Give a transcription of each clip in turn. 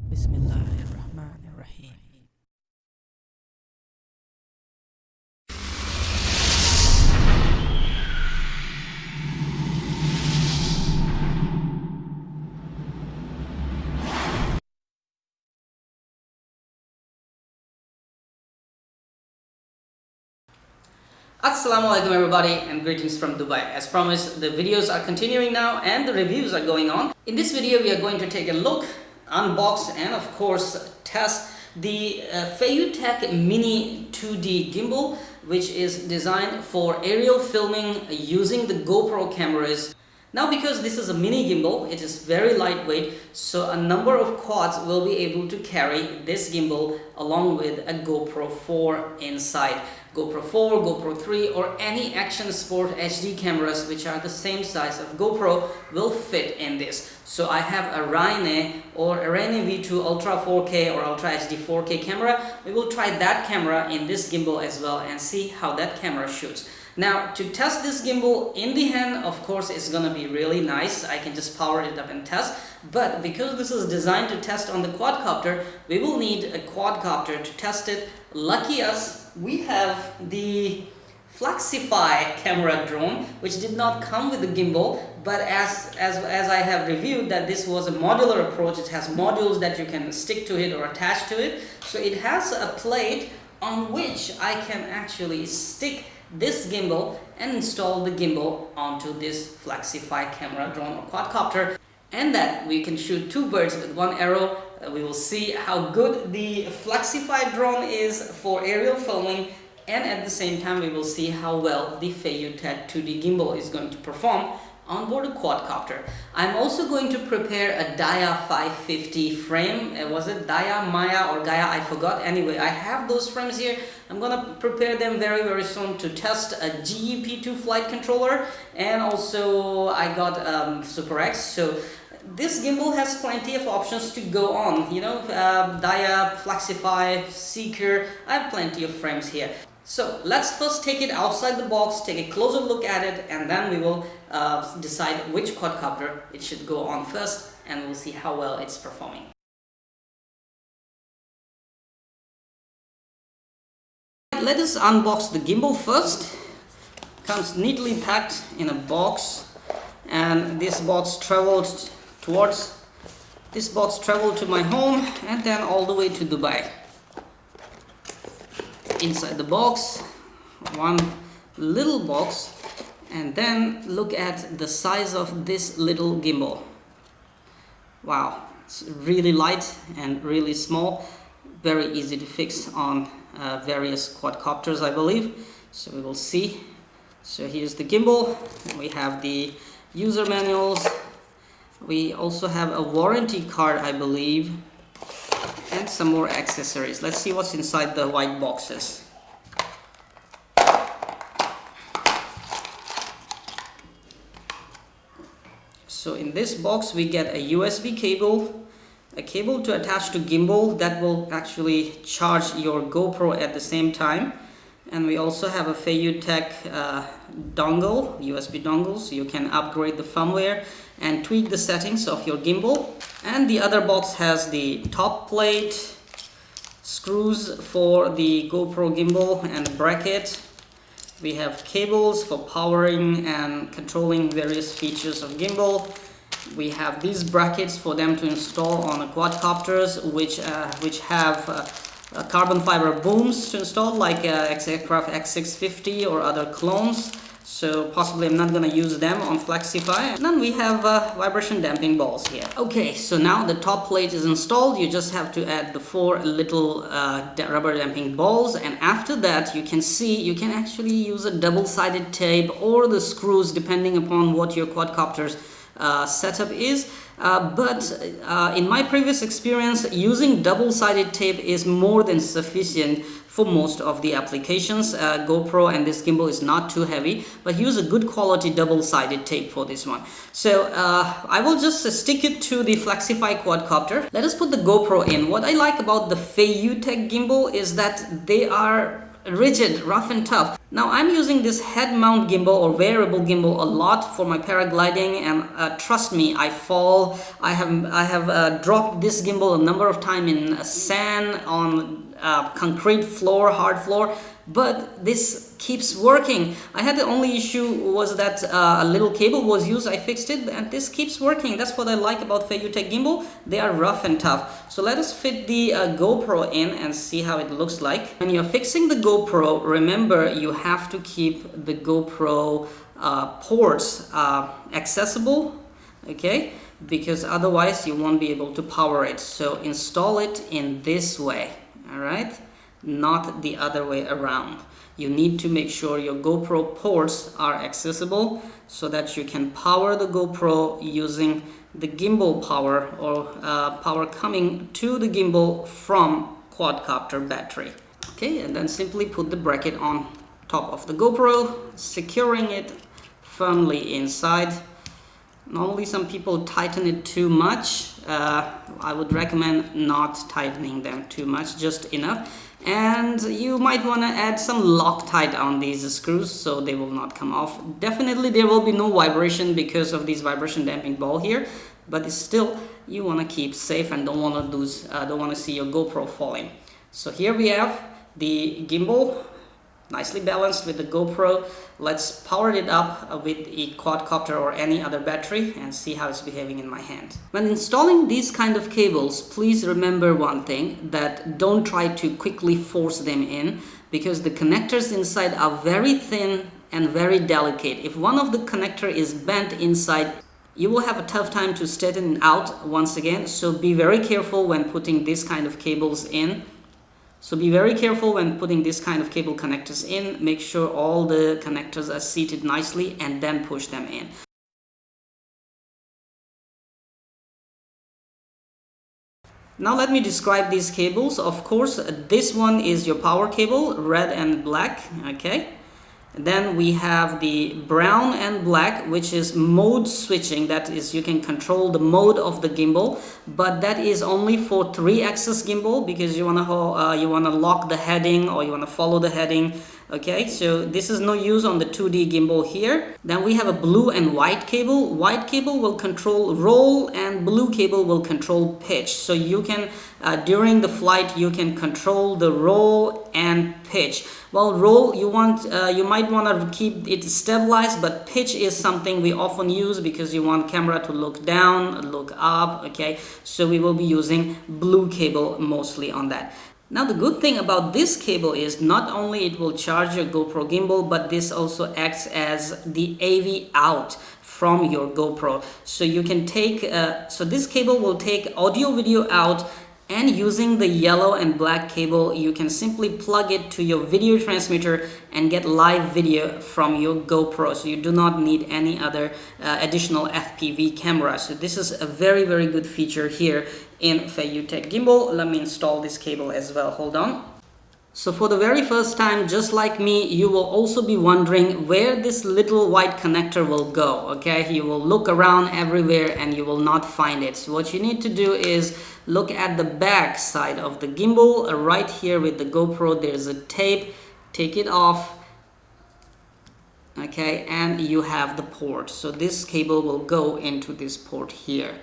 Bismillahirrahmanirrahim. Assalamualaikum everybody and greetings from Dubai. As promised, the videos are continuing now and the reviews are going on. In this video we are going to take a look, unbox and of course test the Feiyu Mini 2D gimbal, which is designed for aerial filming using the GoPro cameras. Now, because this is a mini gimbal, it is very lightweight, so a number of quads will be able to carry this gimbal along with a GoPro 4 inside. GoPro 4, GoPro 3 or any action sport HD cameras which are the same size of GoPro will fit in this. So I have a Rhine or a Rhine V2 Ultra 4K or Ultra HD 4K camera. We will try that camera in this gimbal as well and see how that camera shoots. Now, to test this gimbal in the hand, of course, it's gonna be really nice. I can just power it up and test. But because this is designed to test on the quadcopter, we will need a quadcopter to test it. Lucky us, we have the Flexify camera drone, which did not come with the gimbal, but as I have reviewed that this was a modular approach. It has modules that you can stick to it or attach to it. So it has a plate on which I can actually stick this gimbal and install the gimbal onto this Flexify camera drone or quadcopter, and that we can shoot two birds with one arrow. We will see how good the Flexify drone is for aerial filming, and at the same time we will see how well the Feiyu 2D gimbal is going to perform on board a quadcopter. I'm also going to prepare a Dia 550 frame. Was it Dia, Maya or Gaia? I forgot. Anyway, I have those frames here. I'm gonna prepare them very soon to test a GEP2 flight controller, and also I got Super X. So this gimbal has plenty of options to go on, you know, Dia, Flexify, Seeker. I have plenty of frames here. So let's first take it outside the box, take a closer look at it, and then we will decide which quadcopter it should go on first, and we'll see how well it's performing. Let us unbox the gimbal first. Comes neatly packed in a box, and this box traveled to my home and then all the way to Dubai. Inside the box, one little box, and then look at the size of this little gimbal. Wow, it's really light and really small, very easy to fix on various quadcopters, I believe. So we will see. So here's the gimbal. We have the user manuals. We also have a warranty card, I believe, and some more accessories. Let's see what's inside the white boxes. So in this box we get a USB cable, a cable to attach to gimbal that will actually charge your GoPro at the same time, and we also have a Feiyu dongle, USB dongle, so you can upgrade the firmware and tweak the settings of your gimbal. And the other box has the top plate, screws for the GoPro gimbal and bracket. We have cables for powering and controlling various features of gimbal. We have these brackets for them to install on the quadcopters, which have carbon fiber booms to install, like X-Aircraft X650 or other clones. So possibly I'm not going to use them on Flexify. And then we have vibration damping balls here. Okay, so now the top plate is installed. You just have to add the four little rubber damping balls, and after that you can see you can actually use a double-sided tape or the screws depending upon what your quadcopter's setup is. But in my previous experience, using double-sided tape is more than sufficient for most of the applications. GoPro and this gimbal is not too heavy, but use a good quality double-sided tape for this one. So I will just stick it to the Flexify quadcopter. Let us put the GoPro in. What I like about the Feiyu gimbal is that they are rigid, rough and tough. Now I'm using this head mount gimbal or variable gimbal a lot for my paragliding, and trust me, I fall. I have dropped this gimbal a number of times in sand, on concrete floor, hard floor, but this keeps working. I had the only issue was that a little cable was used. I fixed it, and this keeps working. That's what I like about Feiyu gimbal. They are rough and tough. So let us fit the GoPro in and see how it looks like. When you're fixing the GoPro, remember you have to keep the GoPro ports accessible, okay? Because otherwise you won't be able to power it. So install it in this way, all right? Not the other way around. You need to make sure your GoPro ports are accessible so that you can power the GoPro using the gimbal power, or power coming to the gimbal from Quadcopter battery. Okay, and then simply put the bracket on top of the GoPro, securing it firmly inside. Normally some people tighten it too much. I would recommend not tightening them too much, just enough. And you might want to add some Loctite on these screws so they will not come off. Definitely there will be no vibration because of these vibration damping ball here, but still you want to keep safe and don't want to lose, don't want to see your GoPro falling. So here we have the gimbal, nicely balanced with the GoPro. Let's power it up with a Quadcopter or any other battery and see how it's behaving in my hand. When installing these kind of cables, please remember one thing, that don't try to quickly force them in, because the connectors inside are very thin and very delicate. If one of the connector is bent inside, you will have a tough time to straighten it out once again. So be very careful when putting this kind of cables in. So be very careful when putting this kind of cable connectors in. Make sure all the connectors are seated nicely and then push them in. Now let me describe these cables. Of course, this one is your power cable, red and black, okay? Then we have the brown and black, which is mode switching. That is, you can control the mode of the gimbal, but that is only for 3-axis gimbal, because you wanna lock the heading, or you wanna follow the heading. Okay, so this is no use on the 2D gimbal here. Then we have a blue and white cable. White cable will control roll and blue cable will control pitch. So you can, during the flight, you can control the roll and pitch. Well, roll, you might want to keep it stabilized, but pitch is something we often use because you want camera to look down, look up, okay? So we will be using blue cable mostly on that. Now the good thing about this cable is not only it will charge your GoPro gimbal, but this also acts as the AV out from your GoPro. So you can take, so this cable will take audio video out, and using the yellow and black cable, you can simply plug it to your video transmitter and get live video from your GoPro. So you do not need any other additional FPV camera. So this is a very, very good feature here in Feiyu gimbal. Let me install this cable as well. Hold on. So for the very first time, just like me, you will also be wondering where this little white connector will go, okay? You will look around everywhere and you will not find it. So what you need to do is look at the back side of the gimbal. Right here with the GoPro, there's a tape. Take it off, okay? And you have the port. So this cable will go into this port here.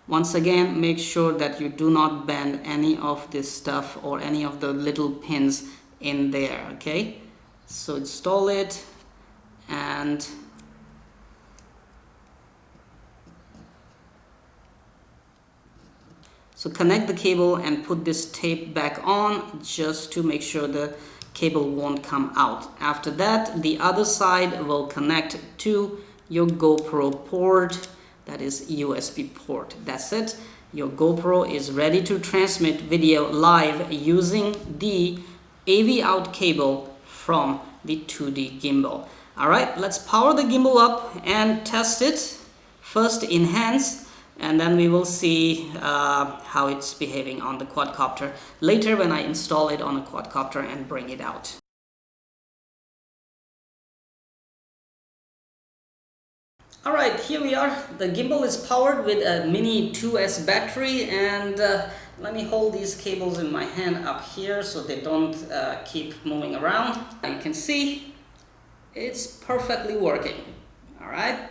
Once again, make sure that you do not bend any of this stuff or any of the little pins in there, okay? So install it, and so connect the cable and put this tape back on just to make sure the cable won't come out. After that, the other side will connect to your GoPro port. That is USB port. That's it. Your GoPro is ready to transmit video live using the AV out cable from the 2D gimbal. All right, let's power the gimbal up and test it. First in hands, and then we will see how it's behaving on the Quadcopter later when I install it on a Quadcopter and bring it out. Alright, here we are. The gimbal is powered with a mini 2S battery, and let me hold these cables in my hand up here so they don't keep moving around. You can see it's perfectly working. Alright,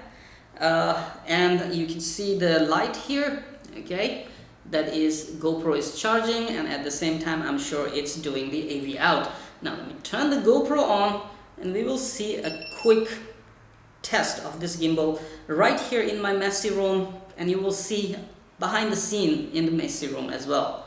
and you can see the light here, okay, that is GoPro is charging, and at the same time I'm sure it's doing the AV out. Now let me turn the GoPro on and we will see a quick test of this gimbal right here in my messy room, and you will see behind the scene in the messy room as well.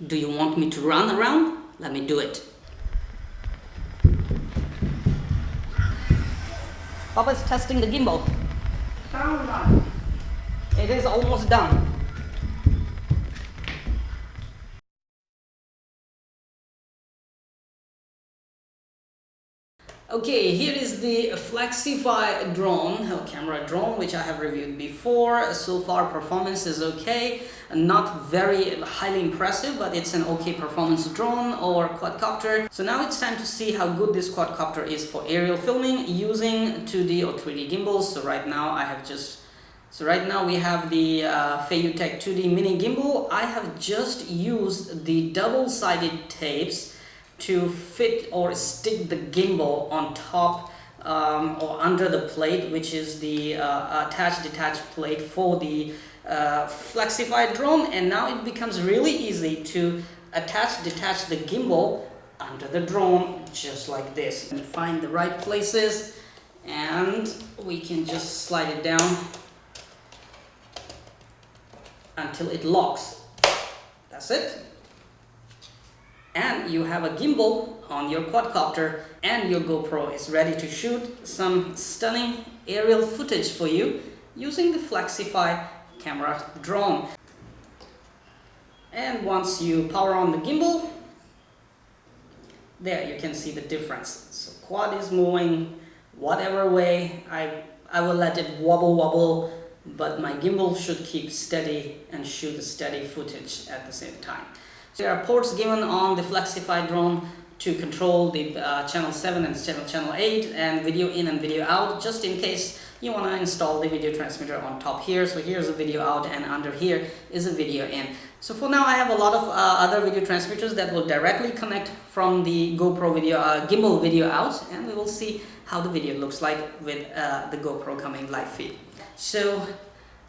Do you want me to run around? Let me do it. Papa's testing the gimbal. It is almost done. Okay, here is the Flexify drone, or camera drone, which I have reviewed before. So far performance is okay, not very highly impressive, but it's an okay performance drone or quadcopter. So now it's time to see how good this quadcopter is for aerial filming using 2D or 3D gimbals. So right now we have the Feiyu 2D mini gimbal. I have just used the double-sided tapes to fit or stick the gimbal on top or under the plate, which is the attach-detach plate for the Flexify drone. And now it becomes really easy to attach-detach the gimbal under the drone, just like this. And find the right places, and we can just slide it down until it locks. That's it. And you have a gimbal on your quadcopter, and your GoPro is ready to shoot some stunning aerial footage for you using the Flexify camera drone. And once you power on the gimbal, there you can see the difference. So quad is moving whatever way. I will let it wobble, but my gimbal should keep steady and shoot a steady footage at the same time. So there are ports given on the Flexify drone to control the channel 7 and channel 8 and video in and video out, just in case you want to install the video transmitter on top here. So here's a video out, and under here is a video in. So for now I have a lot of other video transmitters that will directly connect from the GoPro video gimbal video out, and we will see how the video looks like with the GoPro coming live feed. So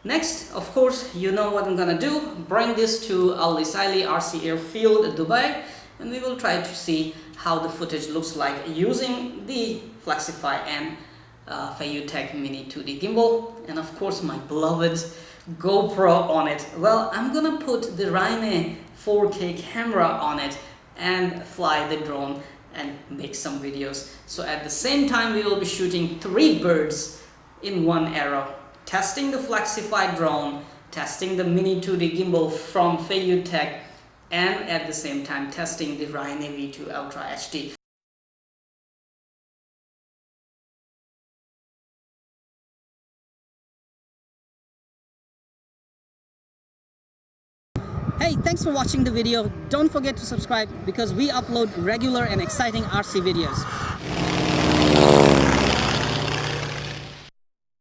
next, of course, you know what I'm gonna do. Bring this to Al Lisaili RC Airfield, Dubai, and we will try to see how the footage looks like using the Flexify and Feiyu Mini 2D gimbal, and of course my beloved GoPro on it. Well, I'm gonna put the Ryne 4K camera on it and fly the drone and make some videos. So at the same time we will be shooting 3 birds in one arrow. Testing the Flexify drone, testing the mini 2D gimbal from Feiyu, and at the same time testing the Ryne V2 Ultra HD. Hey, thanks for watching the video. Don't forget to subscribe because we upload regular and exciting RC videos.